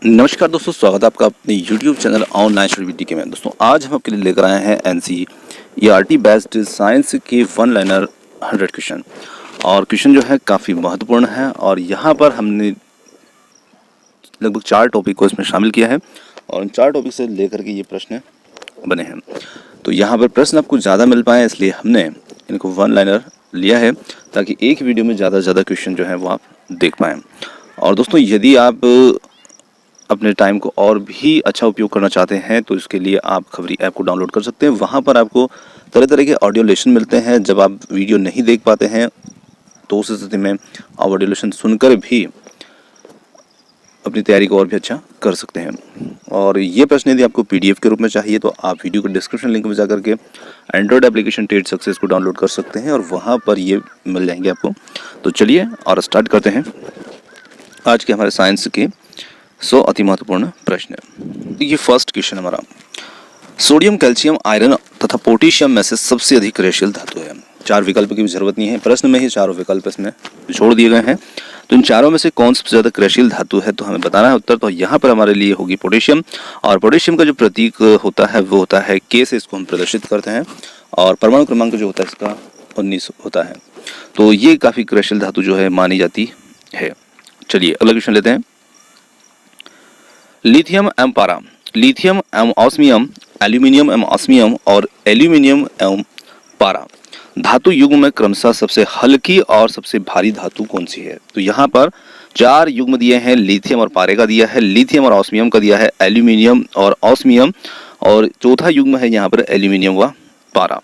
नमस्कार दोस्तों, स्वागत है आपका अपने YouTube channel online study with DK में। दोस्तों आज हम आपके लिए लेकर आए हैं NCERT बेस्ड साइंस के वन लाइनर 100 क्वेश्चन। और क्वेश्चन जो है काफ़ी महत्वपूर्ण है और यहाँ पर हमने लगभग 4 टॉपिक को इसमें शामिल किया है और इन 4 टॉपिक से लेकर के ये प्रश्न बने हैं। तो यहाँ पर प्रश्न आपको ज़्यादा मिल पाए इसलिए हमने इनको वन लाइनर लिया है ताकि एक वीडियो में ज़्यादा से ज़्यादा क्वेश्चन जो है वो आप देख पाएँ। और दोस्तों यदि आप अपने टाइम को और भी अच्छा उपयोग करना चाहते हैं तो इसके लिए आप खबरी ऐप को डाउनलोड कर सकते हैं। वहाँ पर आपको तरह तरह के ऑडियो लेसन मिलते हैं। जब आप वीडियो नहीं देख पाते हैं तो उस स्थिति में आप ऑडियो लेसन सुनकर भी अपनी तैयारी को और भी अच्छा कर सकते हैं। और ये प्रश्न यदि आपको PDF के रूप में चाहिए तो आप वीडियो के डिस्क्रिप्शन लिंक में जा करके एंड्रॉयड एप्लीकेशन टेट सक्सेस को डाउनलोड कर सकते हैं और वहाँ पर ये मिल जाएंगे आपको। तो चलिए और स्टार्ट करते हैं आज के हमारे साइंस के 100 अति महत्वपूर्ण प्रश्न। ये फर्स्ट क्वेश्चन हमारा, सोडियम, कैल्शियम, आयरन तथा पोटेशियम में से सबसे अधिक क्रियाशील धातु है। 4 विकल्प की भी जरूरत नहीं है, प्रश्न में ही 4 विकल्प इसमें जोड़ दिए गए हैं। तो इन चारों में से कौन सबसे ज्यादा क्रियाशील धातु है तो हमें बताना है उत्तर। तो यहाँ पर हमारे लिए होगी पोटेशियम और पोटेशियम का जो प्रतीक होता है वो होता है K से इसको हम प्रदर्शित करते हैं और परमाणु क्रमांक जो होता है इसका 19 होता है। तो ये काफी क्रियाशील धातु जो है मानी जाती है। चलिए अगला क्वेश्चन लेते हैं। लिथियम एवं पारा, लिथियम एवं ऑस्मियम, एल्यूमिनियम एवं ऑस्मियम और एल्यूमिनियम एवं पारा धातु युग्म में क्रमशः सबसे हल्की और सबसे भारी धातु कौन सी है। तो यहाँ पर 4 युग्म दिए हैं, लिथियम और पारे का दिया है, लिथियम और ऑस्मियम का दिया है, एल्यूमिनियम और ऑस्मियम और चौथा युग्म है यहाँ पर एल्यूमिनियम व पारा।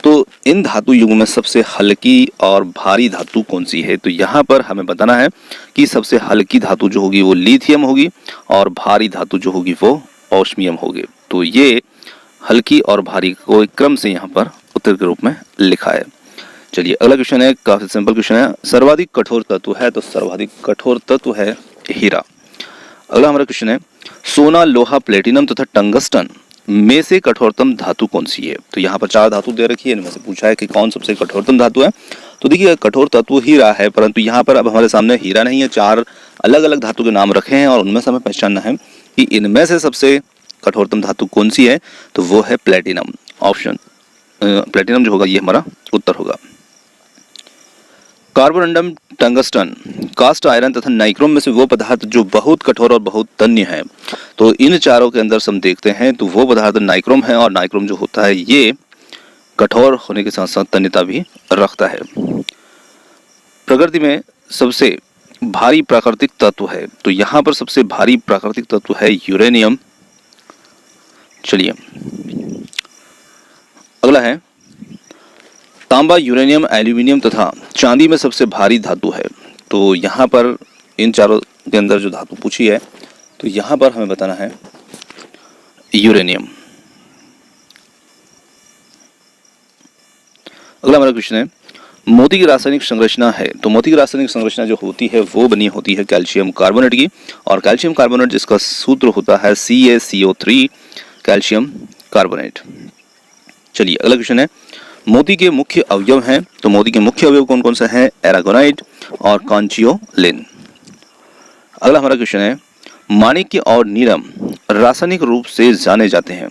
तो इन धातु युग्म में सबसे हल्की और भारी धातु कौन सी है। तो यहाँ पर हमें बताना है कि सबसे हल्की धातु जो होगी वो लिथियम होगी और भारी धातु जो होगी वो ऑस्मियम होगी। तो ये हल्की और भारी को एक क्रम से यहाँ पर उत्तर के रूप में लिखा है। चलिए अगला क्वेश्चन है, काफी सिंपल क्वेश्चन है। सर्वाधिक कठोर तत्व है तो सर्वाधिक कठोर तत्व है हीरा। अगला हमारा क्वेश्चन है, सोना, लोहा, प्लेटिनम तथा टंगस्टन में से कठोरतम धातु कौन सी है। तो यहाँ पर 4 धातु दे रखी है, इनमें से पूछा है कि कौन सबसे कठोरतम धातु है। तो देखिए कठोर तत्व हीरा है, परंतु यहाँ पर अब हमारे सामने हीरा नहीं है, 4 अलग अलग धातु के नाम रखे हैं और उनमें से हमें पहचानना है कि इनमें से सबसे कठोरतम धातु कौन सी है। तो वो है प्लेटिनम। ऑप्शन प्लेटिनम जो होगा ये हमारा उत्तर होगा। कार्बोरंडम, टंगस्टन, कास्ट आयरन तथा नाइक्रोम में से वो पदार्थ जो बहुत कठोर और बहुत तन्य है। तो इन चारों के अंदर से हम देखते हैं तो वो पदार्थ नाइक्रोम है और नाइक्रोम जो होता है ये कठोर होने के साथ साथ तन्यता भी रखता है। प्रकृति में सबसे भारी प्राकृतिक तत्व है तो यहाँ पर सबसे भारी प्राकृतिक तत्व है यूरेनियम। चलिए अगला है, तांबा, यूरेनियम, एल्यूमिनियम तथा चांदी में सबसे भारी धातु है। तो यहाँ पर इन चारों के अंदर जो धातु पूछी है तो यहाँ पर हमें बताना है यूरेनियम। अगला हमारा क्वेश्चन है, मोती की रासायनिक संरचना है। तो मोती की रासायनिक संरचना जो होती है वो बनी होती है कैल्शियम कार्बोनेट की और कैल्शियम कार्बोनेट जिसका सूत्र होता है CaCO3 कैल्शियम कार्बोनेट। चलिए अगला क्वेश्चन है, मोती के मुख्य अवयव हैं। तो मोती के मुख्य अवयव कौन कौन से हैं, एरागोनाइट और कॉन्चियोलिन। अगला हमारा क्वेश्चन है, माणिक्य और नीलम रासायनिक रूप से जाने जाते हैं।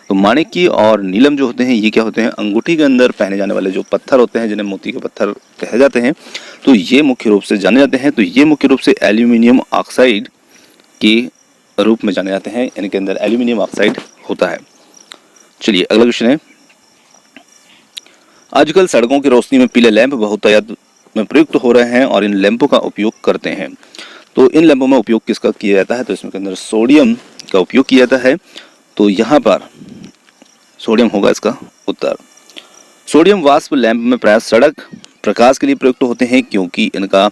तो माणिक्य और नीलम जो होते हैं ये क्या होते हैं, अंगूठी के अंदर पहने जाने वाले जो पत्थर होते हैं जिन्हें मोती के पत्थर कहे जाते हैं। तो ये मुख्य रूप से जाने जाते हैं। तो ये मुख्य रूप से एल्यूमिनियम ऑक्साइड के रूप में जाने जाते हैं, इनके अंदर एल्यूमिनियम ऑक्साइड होता है। चलिए अगला क्वेश्चन है, आजकल सड़कों की रोशनी में पीले लैंप बहुतायत में प्रयुक्त हो रहे हैं और इन लैंपों का उपयोग करते हैं। तो इन लैंपों में उपयोग किसका किया जाता है, तो इसमें के अंदर सोडियम का उपयोग किया जाता है। तो यहाँ पर सोडियम होगा इसका उत्तर। सोडियम वाष्प लैंप में प्राय सड़क प्रकाश के लिए प्रयुक्त होते हैं क्योंकि इनका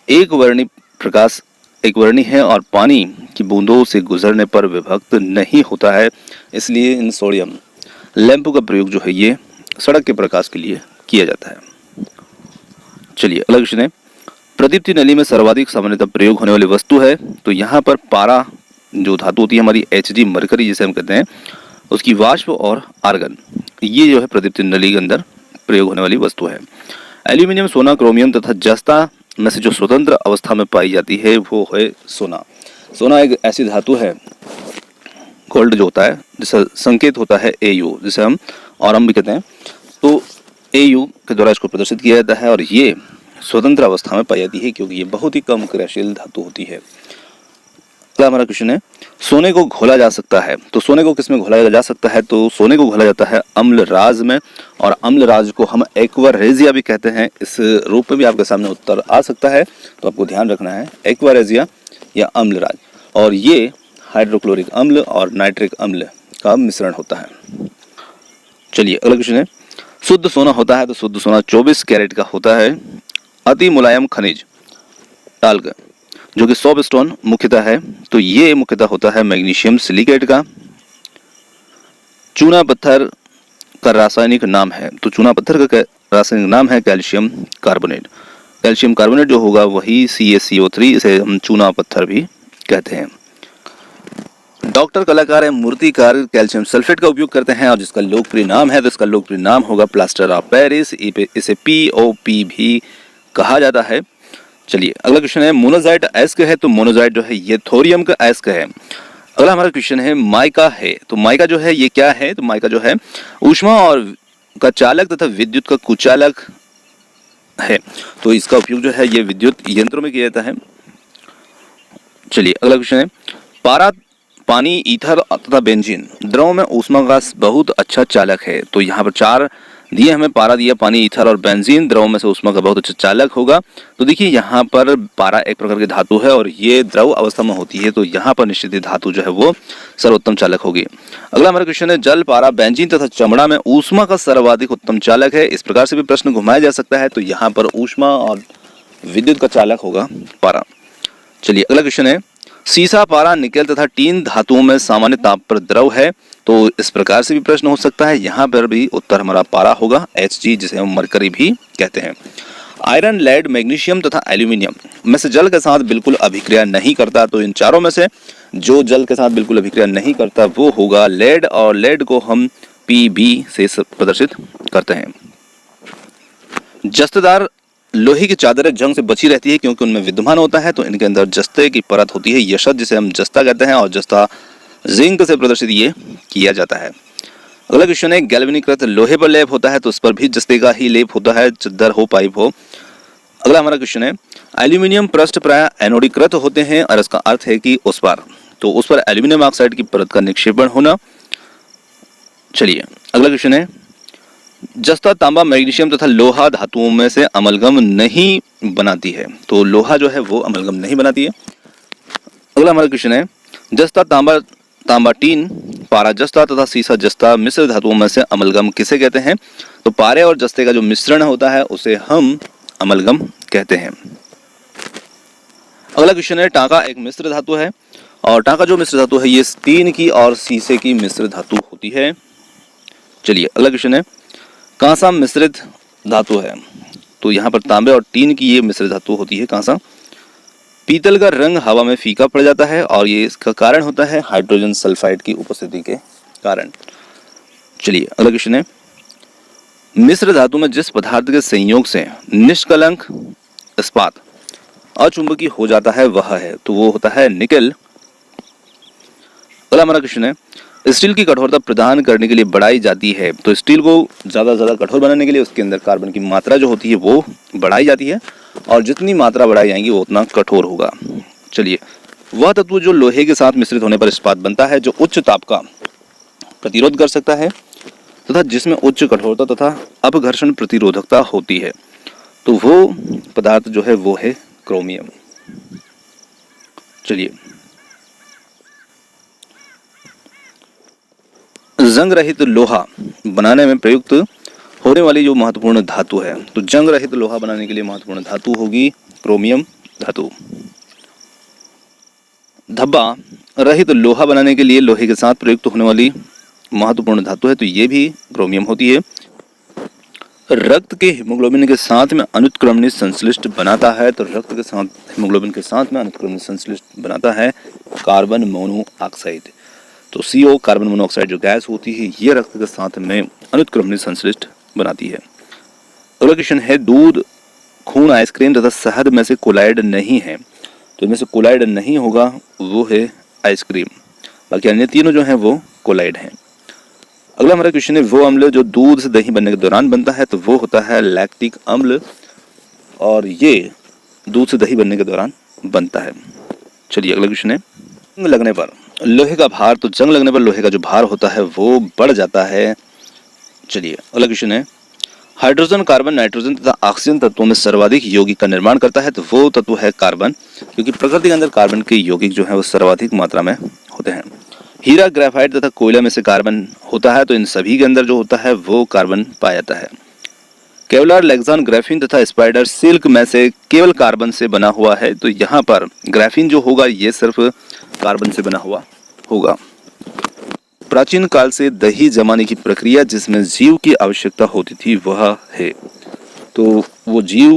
एक वर्णी प्रकाश एक वर्णी है और पानी की बूंदों से गुजरने पर विभक्त नहीं होता है, इसलिए इन सोडियम लैंपों का प्रयोग जो है ये सड़क के प्रकाश के लिए किया जाता है। चलिए अगला क्वेश्चन है, प्रदीप्ति नली में सर्वाधिक सामान्यतः प्रयोग होने वाली वस्तु है। तो यहाँ पर पारा जो धातु होती है हमारी Hg मरकरी जिसे हम कहते हैं उसकी वाष्प और आर्गन ये जो है प्रदीप्ति नली के अंदर प्रयोग होने वाली वस्तु है। एल्यूमिनियम, सोना, क्रोमियम तथा जस्ता में से जो स्वतंत्र अवस्था में पाई जाती है वो है सोना। सोना एक ऐसी धातु है, गोल्ड जो होता है जिसका संकेत होता है AU, जिसे हम ऑरम भी कहते हैं, तो AU के द्वारा इसको प्रदर्शित किया जाता है और ये स्वतंत्र अवस्था में पाई जाती है क्योंकि ये बहुत ही कम क्रियाशील धातु होती है। अगला हमारा क्वेश्चन है, सोने को घोला जा सकता है, तो सोने को किस में घोला जा सकता है? तो सोने को घोला जाता है अम्लराज में, और अम्लराज को हम एक्वारेजिया भी कहते हैं। इस रूप में भी आपके सामने उत्तर आ सकता है, तो आपको ध्यान रखना है एक्वारेजिया या अम्लराज। और ये हाइड्रोक्लोरिक अम्ल और नाइट्रिक अम्ल का मिश्रण होता है। चलिए अगला क्वेश्चन है, शुद्ध सोना होता है, तो शुद्ध सोना 24 कैरेट का होता है। अति मुलायम खनिज टाल्क जो कि सॉप स्टोन मुख्यतः है, तो ये मुख्यतः होता है मैग्नीशियम सिलिकेट का। चूना पत्थर का रासायनिक नाम है, तो चूना पत्थर का रासायनिक नाम है कैल्शियम कार्बोनेट। कैल्शियम कार्बोनेट जो होगा वही CaCO3, इसे हम चूना पत्थर भी कहते हैं। डॉक्टर, कलाकार या मूर्तिकार कैल्शियम सल्फेट का उपयोग करते हैं और जिसका लोकप्रिय नाम है, तो इसका लोकप्रिय नाम होगा प्लास्टर ऑफ पेरिस। इसे POP भी कहा जाता है। चलिए अगला क्वेश्चन है, मोनोजाइट अयस्क है, तो मोनोजाइट जो है ये थोरियम का अयस्क है। अगला हमारा क्वेश्चन है, माइका है, तो माइका जो है ये क्या है? तो माइका जो है ऊष्मा और का चालक तथा विद्युत का कुचालक है, तो इसका उपयोग जो है ये विद्युत यंत्रों में किया जाता है। चलिए अगला क्वेश्चन है, पारा, पानी, ईथर तथा बेंजीन द्रव में ऊष्मा का बहुत अच्छा चालक है, तो यहाँ पर 4 दिए हमें, पारा दिया, पानी, ईथर और बेंजीन द्रव में से ऊष्मा का बहुत अच्छा चालक होगा। तो देखिए यहाँ पर पारा एक प्रकार की धातु है और ये द्रव अवस्था में होती है, तो यहाँ पर निश्चित ही धातु जो है वो सर्वोत्तम चालक होगी। अगला हमारा क्वेश्चन है, जल, पारा, बेंजीन तथा चमड़ा में ऊष्मा का सर्वाधिक उत्तम चालक है। इस प्रकार से भी प्रश्न घुमाया जा सकता है, तो यहाँ पर ऊष्मा और विद्युत का चालक होगा पारा। चलिए अगला क्वेश्चन है, सीसा, पारा, निकेल तथा टीन धातुओं में सामान्य ताप पर द्रव है, तो इस प्रकार से भी प्रश्न हो सकता है। यहाँ पर भी उत्तर हमारा पारा होगा, Hg, जिसे हम मरकरी भी कहते हैं। आयरन, लेड, मैग्नीशियम तथा एल्यूमिनियम में से जल के साथ बिल्कुल अभिक्रिया नहीं करता, तो इन चारों में से जो जल के साथ बिल्कुल अभिक्रिया नहीं करता वो होगा लेड, और लेड को हम Pb से प्रदर्शित करते हैं। जस्तेदार लोहे की चादरें जंग से बची रहती है क्योंकि उनमें विद्यमान होता है, तो इनके अंदर जस्ते की परत होती है, यशत, जिसे हम जस्ता कहते हैं, और जस्ता जिंक से प्रदर्शित ये किया जाता है। अगला क्वेश्चन है, गैल्वेनीकृत लोहे पर लेप होता है, तो उस पर भी जस्ते का ही लेप होता है, चद्दर हो, पाइप हो। अगला हमारा क्वेश्चन है, एल्यूमिनियम पृष्ठ प्राय एनोडीकृत होते हैं, और इसका अर्थ है कि उस पर एल्यूमिनियम ऑक्साइड की परत का निक्षेपण होना। चलिए अगला क्वेश्चन है, जस्ता, तांबा, मैग्नीशियम तथा लोहा धातुओं में से अमलगम नहीं बनाती है, तो लोहा जो है वो अमलगम नहीं बनाती है। अगला हमारा क्वेश्चन है, जस्ता, तांबा, टीन, पारा जस्ता तथा सीसा जस्ता मिश्र धातुओं में से अमलगम किसे कहते हैं? तो पारे और जस्ते का जो मिश्रण होता है उसे हम अमलगम कहते हैं। अगला क्वेश्चन है, टांका एक मिश्र धातु है, और टांका जो मिश्र धातु है ये टीन की और सीसे की मिश्र धातु होती है। चलिए अगला क्वेश्चन है, कांसा मिश्रित धातु है, तो यहाँ पर तांबे और टीन की ये मिश्र धातु होती है कांसा। पीतल का रंग हवा में फीका पड़ जाता है, और ये इसका कारण होता है हाइड्रोजन सल्फाइड की उपस्थिति के कारण। चलिए अगला क्वेश्चन है, मिश्र धातु में जिस पदार्थ के संयोग से निष्कलंक इस्पात अचुंबकीय हो जाता है वह है, तो वो होता है निकेल। अगला हमारा क्वेश्चन है, स्टील की कठोरता प्रदान करने के लिए बढ़ाई जाती है, तो स्टील को ज्यादा कठोर बनाने के लिए उसके अंदर कार्बन की मात्रा जो होती है वो बढ़ाई जाती है, और जितनी मात्रा बढ़ाई जाएगी वो उतना कठोर होगा। चलिए, वह तत्व जो लोहे के साथ मिश्रित होने पर इस्पात बनता है जो उच्च ताप का प्रतिरोध कर सकता है तथा जिसमें उच्च कठोरता तथा अपघर्षण प्रतिरोधकता होती है, तो वो पदार्थ जो है वो है क्रोमियम। चलिए, जंग रहित लोहा बनाने में प्रयुक्त होने वाली जो महत्वपूर्ण धातु है, तो जंग रहित लोहा बनाने के लिए महत्वपूर्ण धातु होगी क्रोमियम धातु। धब्बा रहित लोहा बनाने के लिए लोहे के साथ प्रयुक्त होने वाली महत्वपूर्ण धातु है, तो ये भी क्रोमियम होती है। रक्त के हीमोग्लोबिन के साथ में अनुत्क्रमणित संश्लिष्ट बनाता है, तो रक्त के साथ हीमोग्लोबिन के साथ में अनुत्क्रमणित संश्लिष्ट बनाता है कार्बन मोनोऑक्साइड। तो CO कार्बन मोनोऑक्साइड जो गैस होती है ये रक्त के साथ में अनुत्क्रमणित संश्लिष्ट बनाती है। अगला क्वेश्चन है, दूध, खून, आइसक्रीम तथा शहद में से कोलाइड नहीं है, तो इनमें से कोलाइड नहीं होगा, वो है आइसक्रीम। बाकी अन्य तीनों जो हैं वो कोलाइड हैं। अगला हमारा क्वेश्चन है, वो अम्ल जो दूध से दही बनने के दौरान बनता है, तो वो होता है लैक्टिक अम्ल, और ये दूध से दही बनने के दौरान बनता है। चलिए अगला क्वेश्चन है, जंग लगने पर लोहे का भार, तो जंग लगने पर लोहे का जो भार होता है वो बढ़ जाता है। चलिए अगला क्वेश्चन है, हाइड्रोजन, कार्बन, नाइट्रोजन तथा ऑक्सीजन तत्वों में सर्वाधिक यौगिक का निर्माण करता है, तो वो तत्व है कार्बन, क्योंकि प्रकृति के अंदर कार्बन के यौगिक जो है वो सर्वाधिक मात्रा में होते हैं। हीरा, ग्रेफाइट तथा कोयला में से कार्बन होता है, तो इन सभी के अंदर जो होता है वो कार्बन पाया जाता है। केवलार, लेक्सान, ग्राफीन तथा स्पाइडर सिल्क में से केवल कार्बन से बना हुआ है, तो यहाँ पर ग्राफीन जो होगा ये सिर्फ कार्बन से बना हुआ होगा। प्राचीन काल से दही जमाने की प्रक्रिया जिसमें जीव की आवश्यकता होती थी वह है, तो वो जीव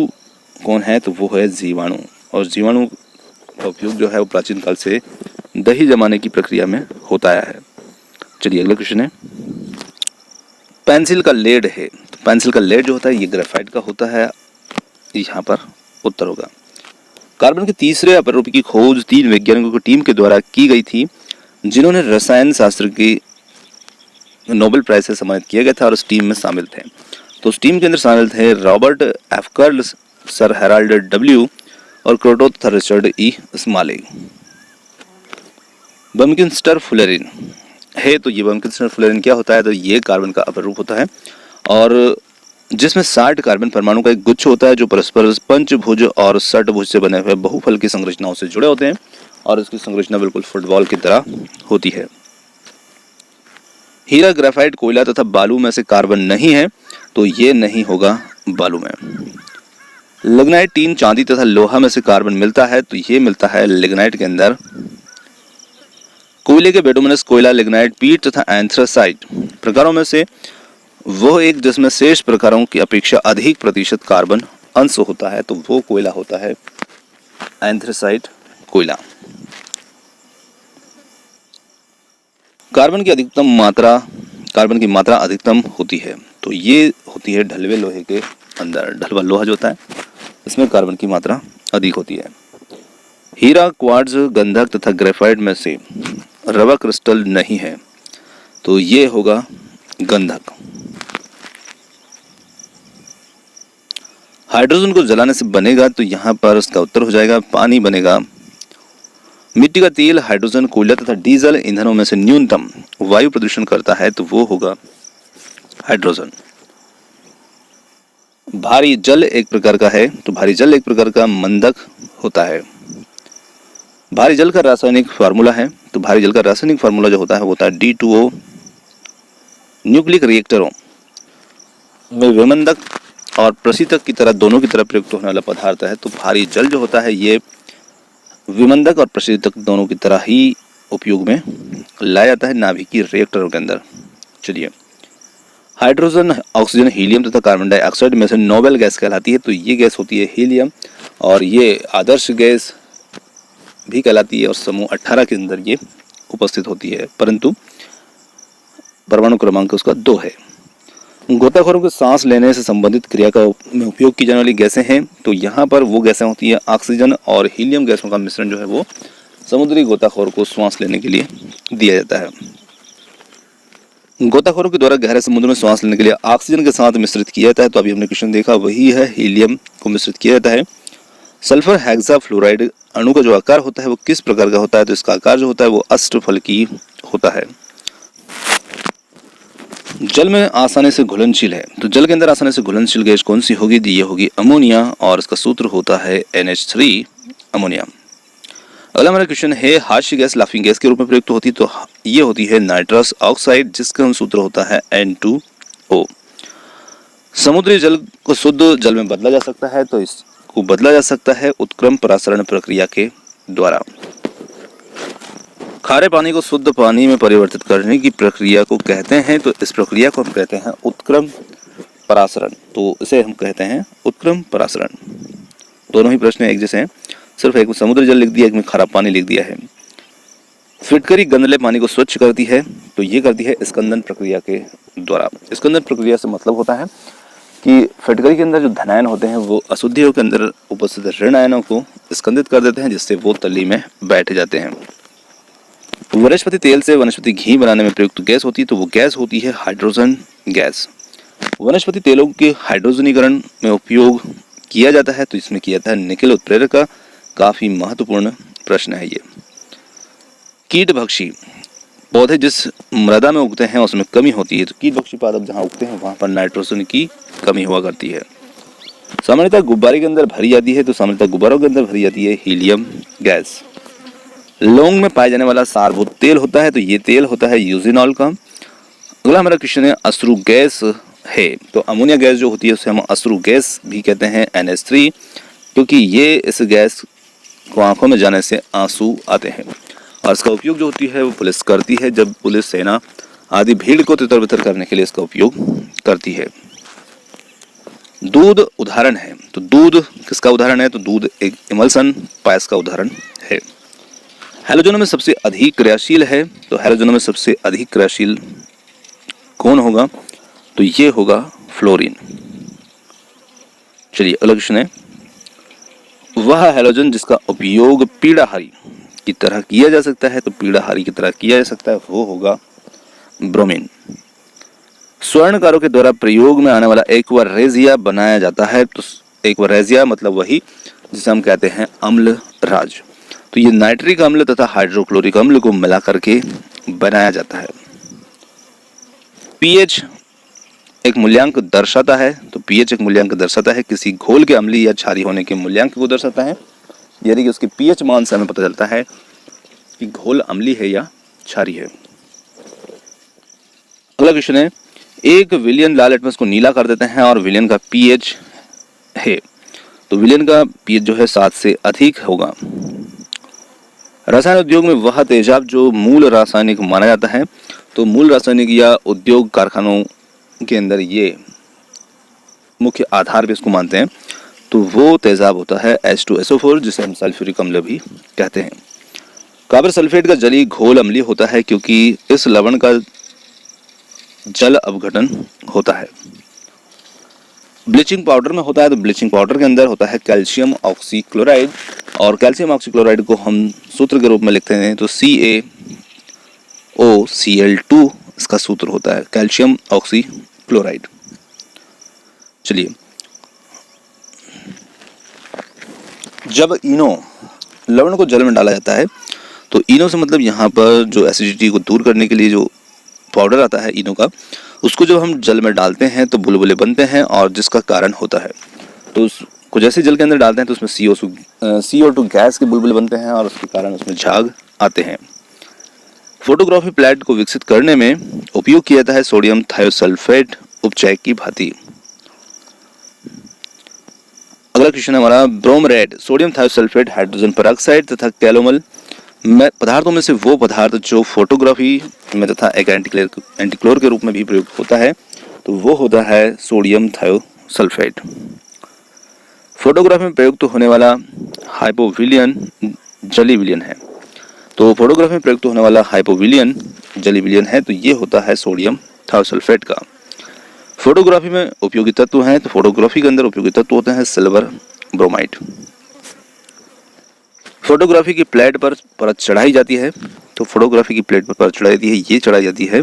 कौन है, तो वो है जीवाणु, और जीवाणु का उपयोग जो है वो प्राचीन काल से दही जमाने की प्रक्रिया में होता आया है। चलिए अगला क्वेश्चन है, पेंसिल का लेड है, तो पेंसिल का लेड जो होता है ये ग्रेफाइट का होता है, यहाँ पर उत्तर होगा। कार्बन के तीसरे अपरूप की खोज 3 वैज्ञानिकों की टीम के द्वारा की गई थी, जिन्होंने रसायन शास्त्र की नोबेल प्राइज से सम्मानित किया गया था, और उस टीम में शामिल थे। तो उस टीम के अंदर शामिल थे Robert F curl, sir Herald W और क्रोटो तथा रिचर्ड ई स्माले। बम्किंस्टर फुलेरिन है, तो ये बम्किंस्टर फुलेरिन क्या होता है, तो ये कार्बन का अपरूप होता है, और जिसमें 60 कार्बन परमाणु का एक गुच्छ होता है, जो परस्पर पंचभुज और षटभुज से बने हुए बहुफल की संरचनाओं से जुड़े होते हैं, और इसकी संरचना बिल्कुल फुटबॉल की तरह होती है। हीरा, ग्रेफाइट, कोयला तथा बालू में से कार्बन नहीं है, तो ये नहीं होगा बालू में। लिग्नाइट, टीन, चांदी तथा लोहा में से कार्बन मिलता है, तो ये मिलता है लिग्नाइट के अंदर। कोयले के बिटुमिनस, कोयला, लिग्नाइट, पीट तथा एंथ्रासाइट प्रकारों में से वो एक जिसमें शेष प्रकारों की अपेक्षा अधिक प्रतिशत कार्बन अंश होता है, तो वो कोयला होता है एंथ्रासाइट कोयला। कार्बन की मात्रा अधिकतम होती है, तो ये होती है ढलवे लोहे के अंदर। ढलवा लोहा जो होता है इसमें कार्बन की मात्रा अधिक होती है। हीरा, क्वार्ट्ज, गंधक तथा ग्रेफाइट में से रवा क्रिस्टल नहीं है, तो ये होगा गंधक। हाइड्रोजन को जलाने से बनेगा, तो यहाँ पर उसका उत्तर हो जाएगा पानी बनेगा। मिट्टी का तेल, हाइड्रोजन, कोयला तथा डीजल ईंधनों में से न्यूनतम वायु प्रदूषण करता है, तो वो होगा हाइड्रोजन। भारी जल एक प्रकार का है, तो भारी जल एक प्रकार का मंदक होता है। भारी जल का रासायनिक फार्मूला है, तो भारी जल का रासायनिक फार्मूला जो होता है वो होता है D2O। न्यूक्लिक रिएक्टरों में विमंदक और प्रशीतक की तरह दोनों की तरह प्रयुक्त होने वाला पदार्थ है, तो भारी जल जो होता है ये विमंदक और प्रशीतक दोनों की तरह ही उपयोग में लाया जाता है नाभिकीय रिएक्टरों के अंदर। चलिए, हाइड्रोजन, ऑक्सीजन, हीलियम तथा कार्बन डाइऑक्साइड में से नोबेल गैस कहलाती है, तो ये गैस होती है हीलियम, और ये आदर्श गैस भी कहलाती है, और समूह 18 के अंदर ये उपस्थित होती है, परंतु परमाणु क्रमांक उसका 2 है। गोताखोरों के सांस लेने से संबंधित क्रिया का में उपयोग की जाने वाली गैसें हैं, तो यहाँ पर वो गैसें होती है ऑक्सीजन और हीलियम गैसों का मिश्रण जो है वो समुद्री गोताखोर को सांस लेने के लिए दिया जाता है। गोताखोरों के द्वारा गहरे समुद्र में सांस लेने के लिए ऑक्सीजन के साथ मिश्रित किया जाता है, तो अभी हमने क्वेश्चन देखा वही है, हीलियम को मिश्रित किया जाता है। सल्फर हेक्साफ्लोराइड अणु का जो आकार होता है वो किस प्रकार का होता है, तो इसका आकार जो होता है वो अष्टफलकी होता है। जल में आसानी से घुलनशील है, तो जल के अंदर आसानी से घुलनशील गैस कौन सी होगी, ये होगी अमोनिया, और इसका सूत्र होता है NH3 अमोनिया। अगला हमारा क्वेश्चन है, हास्य गैस लाफिंग गैस के रूप में प्रयुक्त होती है, तो ये होती है नाइट्रस ऑक्साइड, जिसका सूत्र होता है N2O। समुद्री जल को शुद्ध जल में बदला जा सकता है, तो इसको बदला जा सकता है उत्क्रम परासरण प्रक्रिया के द्वारा। खारे पानी को शुद्ध पानी में परिवर्तित करने की प्रक्रिया को कहते हैं, तो इस प्रक्रिया को हम कहते हैं उत्क्रम परासरण, तो इसे हम कहते हैं उत्क्रम परासरण। दोनों ही प्रश्न एक जैसे हैं, सिर्फ एक में समुद्री जल लिख दिया, एक में खारा पानी लिख दिया है। फिटकरी गंदले पानी को स्वच्छ करती है, तो ये करती है स्कंदन प्रक्रिया के द्वारा। स्कंदन प्रक्रिया से मतलब होता है कि फिटकरी के अंदर जो धनायन होते हैं वो अशुद्धियों के अंदर उपस्थित ऋण आयनों को स्कंदित कर देते हैं, जिससे वो तली में बैठ जाते हैं। वनस्पति तेल से वनस्पति घी बनाने में प्रयुक्त गैस होती है, तो वो गैस होती है हाइड्रोजन गैस। वनस्पति तेलों के हाइड्रोजनीकरण में उपयोग किया जाता है, तो इसमें किया जाता है निकेल उत्प्रेरक का। काफी महत्वपूर्ण प्रश्न है ये। कीटभक्षी पौधे जिस मृदा में उगते हैं उसमें कमी होती है, तो कीटभक्षी पादप जहाँ उगते हैं वहां पर नाइट्रोजन की कमी हुआ करती है। सामान्यतः गुब्बारे के अंदर भरी जाती है, तो सामान्यतः गुब्बारों के अंदर भरी जाती है हीलियम गैस। लौंग में पाए जाने वाला सारभूत तेल होता है, तो ये तेल होता है यूजिनॉल का। अगला हमारा क्वेश्चन है अश्रु गैस है, तो अमोनिया गैस जो होती है उसे हम अश्रु गैस भी कहते हैं NH3, क्योंकि ये इस गैस को आंखों में जाने से आंसू आते हैं। और इसका उपयोग जो होती है वो पुलिस करती है, जब पुलिस सेना आदि भीड़ को तितर बितर करने के लिए इसका उपयोग करती है। दूध उदाहरण है, तो दूध किसका उदाहरण है, तो दूध एक इमल्सन पायस का उदाहरण है। हैलोजनों में सबसे अधिक क्रियाशील है, तो हैलोजनों में सबसे अधिक क्रियाशील कौन होगा, तो ये होगा फ्लोरीन। चलिए अगला क्वेश्चन है, वह हैलोजन जिसका उपयोग पीड़ाहारी की तरह किया जा सकता है, तो पीड़ाहारी की तरह किया जा सकता है वो होगा ब्रोमीन। स्वर्णकारों के द्वारा प्रयोग में आने वाला एक्वारेजिया बनाया जाता है, तो एक्वारेजिया मतलब वही जिसे हम कहते हैं अम्ल राज। तो ये नाइट्रिक अम्ल तथा हाइड्रोक्लोरिक अम्ल को मिला करके बनाया जाता है। पीएच एक मूल्यांक दर्शाता है, तो पीएच एक मूल्यांक दर्शाता है किसी घोल के अम्लीय या क्षारीय होने के मूल्यांक को दर्शाता है, यानी कि उसके पीएच मान से हमें पता चलता है कि घोल अम्लीय है या क्षारीय है। अगला क्वेश्चन है, एक विलियन लाल लिटमस को नीला कर देते हैं और विलियन का पीएच है, तो विलियन का पीएच जो है 7 से अधिक होगा। रसायन उद्योग में वह तेजाब जो मूल रासायनिक माना जाता है, तो मूल रासायनिक या उद्योग कारखानों के अंदर ये मुख्य आधार पे इसको मानते हैं, तो वो तेजाब होता है H2SO4, जिसे हम सल्फ्यूरिक अम्ल भी कहते हैं। कॉपर सल्फेट का जलीय घोल अम्लीय होता है क्योंकि इस लवण का जल अपघटन होता है। ब्लीचिंग पाउडर में होता है, तो ब्लीचिंग पाउडर के अंदर होता है कैल्शियम ऑक्सीक्लोराइड, और कैल्शियम ऑक्सीक्लोराइड को हम सूत्र के रूप में लिखते हैं, तो CaOCl2 इसका सूत्र होता है, कैल्शियम ऑक्सीक्लोराइड। चलिए, जब इनो लवण को जल में डाला जाता है, तो इनो से मतलब यहाँ पर जो एसिडिटी को दूर करने के लिए जो पाउडर आता है इनो का, उसको जब हम जल में डालते हैं तो बुलबुले बनते हैं, और जिसका कारण होता है, तो उसको जैसे जल के अंदर डालते हैं तो उसमें CO2 गैस के बुलबुले बनते हैं, और उसके कारण उसमें झाग आते हैं। फोटोग्राफी प्लेट को विकसित करने में उपयोग किया जाता है सोडियम थायोसल्फेट उपचय की भांति। अगला क्वेश्चन है हमारा, ब्रोमरेड सोडियम थायोसल्फेट हाइड्रोजन पेरोक्साइड तथा कैलोमल में पदार्थों में से वो पदार्थ जो फोटोग्राफी में तथा एक एंटीक्लोर के रूप में भी प्रयुक्त होता है, तो वो होता है सोडियम थायोसल्फेट। फोटोग्राफी में प्रयुक्त होने वाला हाइपोविलियन जली विलियन है, तो फोटोग्राफी में प्रयुक्त होने वाला हाइपोविलियन जली विलियन है, तो ये होता है सोडियम थायोसल्फेट का। फोटोग्राफी में उपयोगी तत्व हैं, तो फोटोग्राफी के अंदर उपयोगी तत्व होते हैं सिल्वर ब्रोमाइड। फोटोग्राफी की प्लेट पर परत चढ़ाई जाती है, तो फोटोग्राफी की प्लेट पर परत चढ़ाई जाती है, ये चढ़ाई जाती है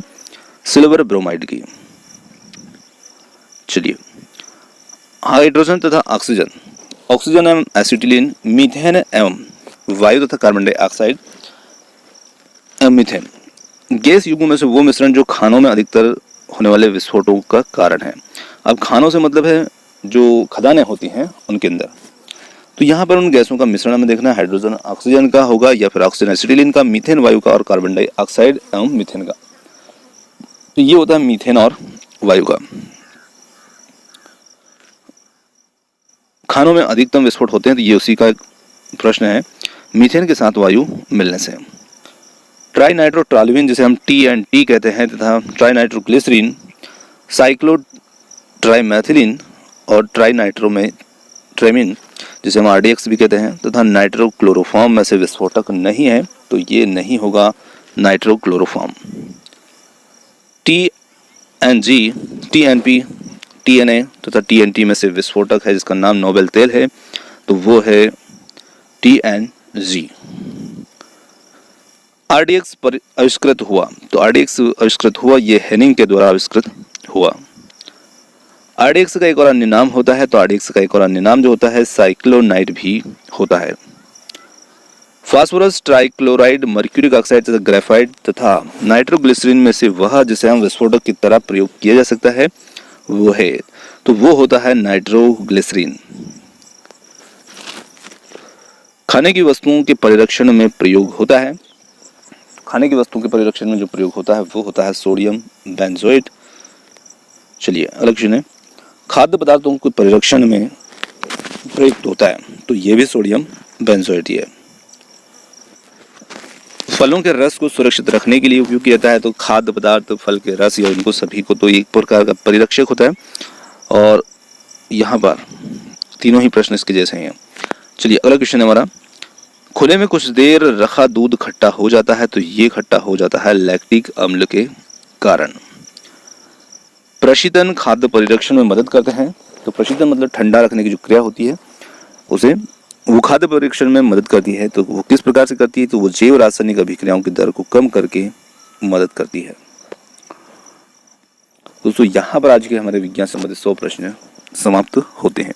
सिल्वर ब्रोमाइड की। चलिए, हाइड्रोजन तथा ऑक्सीजन, ऑक्सीजन एवं एसिटिलीन, मीथेन एवं वायु तथा कार्बन डाइऑक्साइड एवं मीथेन गैस युग्मों में से वो मिश्रण जो खानों में अधिकतर होने वाले विस्फोटों का कारण है। अब खानों से मतलब है जो खदानें होती हैं उनके अंदर, तो यहाँ पर उन गैसों का मिश्रण हमें देखना है, हाइड्रोजन ऑक्सीजन का होगा या फिर ऑक्सीजन एसिटिलीन का, मीथेन वायु का, और कार्बन डाइऑक्साइड एवं मीथेन का। तो ये होता है मीथेन और वायु का। खानों में अधिकतम विस्फोट होते हैं, तो ये उसी का प्रश्न है, मीथेन के साथ वायु मिलने से। ट्राइनाइट्रोटॉल्यूइन जिसे हम TNT कहते हैं, तथा ट्राइनाइट्रोग्लिसरीन, साइक्लोट्राइमेथिलीन और ट्राइनाइट्रोमेट्रेमिन जिसे हम RDX भी कहते हैं, तथा नाइट्रोक्लोरोफॉर्म में से विस्फोटक नहीं है, तो ये नहीं होगा नाइट्रोक्लोरोफॉर्म। TNG, TNP, TNA तथा TNT में से विस्फोटक है जिसका नाम नोबेल तेल है, तो वो है TNG। RDX आविष्कृत हुआ, तो RDX आविष्कृत हुआ ये हेनिंग के द्वारा आविष्कृत हुआ। RDX का एक और अन्य नाम होता है, तो RDX का एक और अन्य नाम जो होता है साइक्लोनाइट भी होता है। फास्फोरस ट्राइक्लोराइड, मर्क्यूरिक ऑक्साइड तथा ग्रेफाइट तथा नाइट्रोग्लिसरीन में से वह जिसे हम विस्फोटक की तरह प्रयोग किया जा सकता है वो है, तो वो होता है नाइट्रोग्लिसरीन। खाने की वस्तुओं के परिरक्षण में प्रयोग होता है, खाने की वस्तुओं के परिरक्षण में जो प्रयोग होता है वो होता है सोडियम बेंजोएट। चलिए अगला क्वेश्चन है, खाद्य पदार्थों के परिरक्षण में प्रयुक्त होता है, तो ये भी सोडियम बेंजोएट ही है। फलों के रस को सुरक्षित रखने के लिए उपयोग किया जाता है, तो खाद्य पदार्थ, फल के रस या इनको सभी को तो एक प्रकार का परिरक्षक होता है, और यहाँ पर तीनों ही प्रश्न इसके जैसे हैं। चलिए अगला क्वेश्चन है हमारा, खुले में कुछ देर रखा दूध खट्टा हो जाता है, तो ये खट्टा हो जाता है लैक्टिक अम्ल के कारण। प्रशीतन खाद्य परिरक्षण में मदद करते हैं, तो प्रशीतन मतलब ठंडा रखने की जो क्रिया होती है उसे वो खाद्य परिरक्षण में मदद करती है। तो वो किस प्रकार से करती है, तो वो जैव रासायनिक अभिक्रियाओं की दर को कम करके मदद करती है। दोस्तों यहाँ पर आज के हमारे विज्ञान संबंधित 100 प्रश्न समाप्त होते हैं।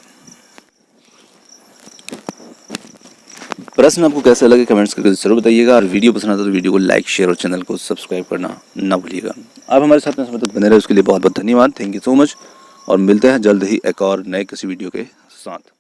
प्रश्न आपको कैसे लगे कमेंट्स करके जरूर बताइएगा, और वीडियो पसंद आता तो वीडियो को लाइक, शेयर और चैनल को सब्सक्राइब करना ना भूलिएगा। आप हमारे साथ में समय तक बने रहे उसके लिए बहुत बहुत धन्यवाद। थैंक यू सो मच, और मिलते हैं जल्द ही एक और नए किसी वीडियो के साथ।